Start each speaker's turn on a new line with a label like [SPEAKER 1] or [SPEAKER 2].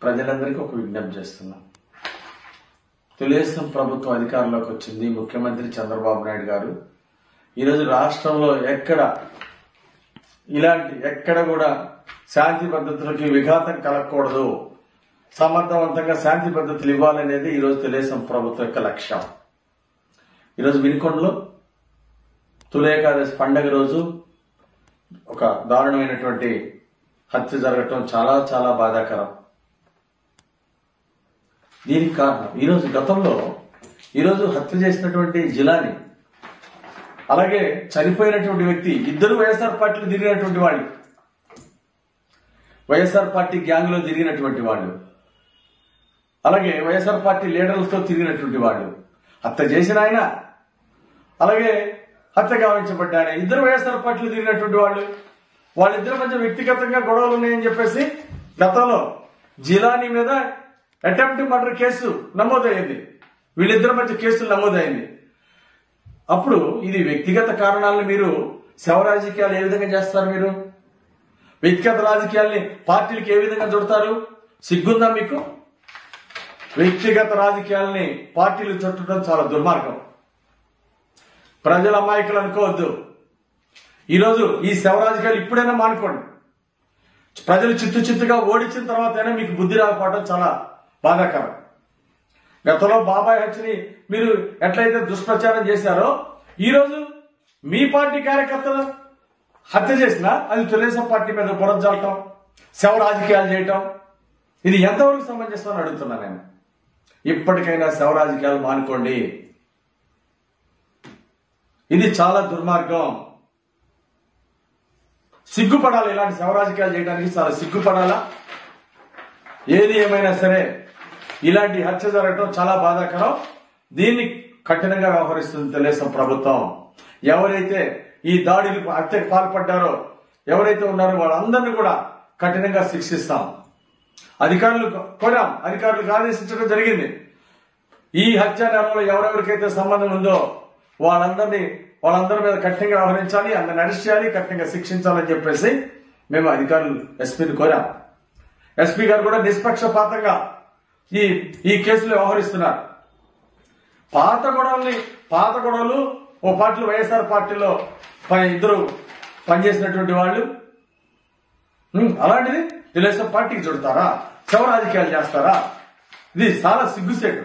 [SPEAKER 1] ప్రజలందరికీ ఒక విజ్ఞప్తి చేస్తున్నాం. తెలుగుదేశం ప్రభుత్వం అధికారంలోకి వచ్చింది. ముఖ్యమంత్రి చంద్రబాబు నాయుడు గారు ఈరోజు రాష్ట్రంలో ఎక్కడ కూడా శాంతి భద్రతలకి విఘాతం కలగకూడదు, సమర్థవంతంగా శాంతి భద్రతలు ఇవ్వాలనేది ఈరోజు తెలుగుదేశం ప్రభుత్వం యొక్క లక్ష్యం. ఈరోజు వినుకొండలో తొలి ఏకాదశి పండగ రోజు ఒక దారుణమైనటువంటి హత్య జరగటం చాలా చాలా బాధాకరం. దీనికి కారణం ఈరోజు హత్య చేసినటువంటి జిలాని, అలాగే చనిపోయినటువంటి వ్యక్తి ఇద్దరు వైఎస్ఆర్ పార్టీలో తిరిగినటువంటి వాళ్ళు, వైఎస్ఆర్ పార్టీ గ్యాంగ్ లో తిరిగినటువంటి వాళ్ళు, అలాగే వైఎస్ఆర్ పార్టీ లీడర్లతో తిరిగినటువంటి వాళ్ళు. హత్య చేసిన ఆయన, అలాగే హత్య గావించబడ్డ ఆయన ఇద్దరు వైఎస్ఆర్ పార్టీలో తిరిగినటువంటి వాళ్ళు. వాళ్ళిద్దరి మధ్య వ్యక్తిగతంగా గొడవలు ఉన్నాయని చెప్పేసి గతంలో జిలానీ మీద అటెంప్ట్ మర్డర్ కేసు నమోదయ్యింది. వీళ్ళిద్దరి మధ్య కేసులు నమోదైంది. అప్పుడు ఇది వ్యక్తిగత కారణాలను మీరు శవ రాజకీయాలు ఏ విధంగా చేస్తారు? మీరు వ్యక్తిగత రాజకీయాల్ని పార్టీలకు ఏ విధంగా చుడతారు? సిగ్గుందా మీకు? వ్యక్తిగత రాజకీయాల్ని పార్టీలు చుట్టడం చాలా దుర్మార్గం. ప్రజల అమాయకులు అనుకోవద్దు. ఈరోజు ఈ శవ రాజకీయాలు ఇప్పుడైనా మానుకోండి. ప్రజలు చిత్తుగా ఓడించిన తర్వాతైనా మీకు బుద్ధి రాకపోవడం చాలా బాధాకరం. గతంలో బాబాయ్ హత్యని మీరు ఎట్లయితే దుష్ప్రచారం చేశారో, ఈరోజు మీ పార్టీ కార్యకర్తలు హత్య చేసినా అది తెలుగుదేశం పార్టీ మీద బురద జల్లటం, శవ రాజకీయాలు చేయటం, ఇది ఎంతవరకు సమంజసం అని అడుగుతున్నా నేను. ఇప్పటికైనా శవ రాజకీయాలు మానుకోండి. ఇది చాలా దుర్మార్గం. సిగ్గుపడాలి. ఇలాంటి శవ రాజకీయాలు చేయడానికి చాలా సిగ్గుపడాలా? ఏది ఏమైనా సరే ఇలాంటి హత్య జరగడం చాలా బాధాకరం. దీన్ని కఠినంగా వ్యవహరిస్తుంది తెలుగుదేశం ప్రభుత్వం. ఎవరైతే ఈ దాడికి హత్యకు పాల్పడ్డారో, ఎవరైతే ఉన్నారో వాళ్ళందరినీ కూడా కఠినంగా శిక్షిస్తాం. అధికారులకు ఆదేశించడం జరిగింది. ఈ హత్య నేరంలో ఎవరెవరికైతే సంబంధం ఉందో వాళ్ళందరి మీద కఠినంగా వ్యవహరించాలి, అందరిని అరెస్ట్ చేయాలి, కఠినంగా శిక్షించాలని చెప్పేసి మేము అధికారులు ఎస్పీని కోరాం. ఎస్పీ గారు కూడా నిష్పక్షపాతంగా ఈ కేసులో వ్యవహరిస్తున్నారు. పాత గొడవలు ఓ పార్టీలో వైఎస్ఆర్ పార్టీలో ఇద్దరు పనిచేసినటువంటి వాళ్ళు, అలాంటిది తెలుగుదేశం పార్టీకి చుడతారా? శవ రాజకీయాలు చేస్తారా? ఇది చాలా సిగ్గుసేటు.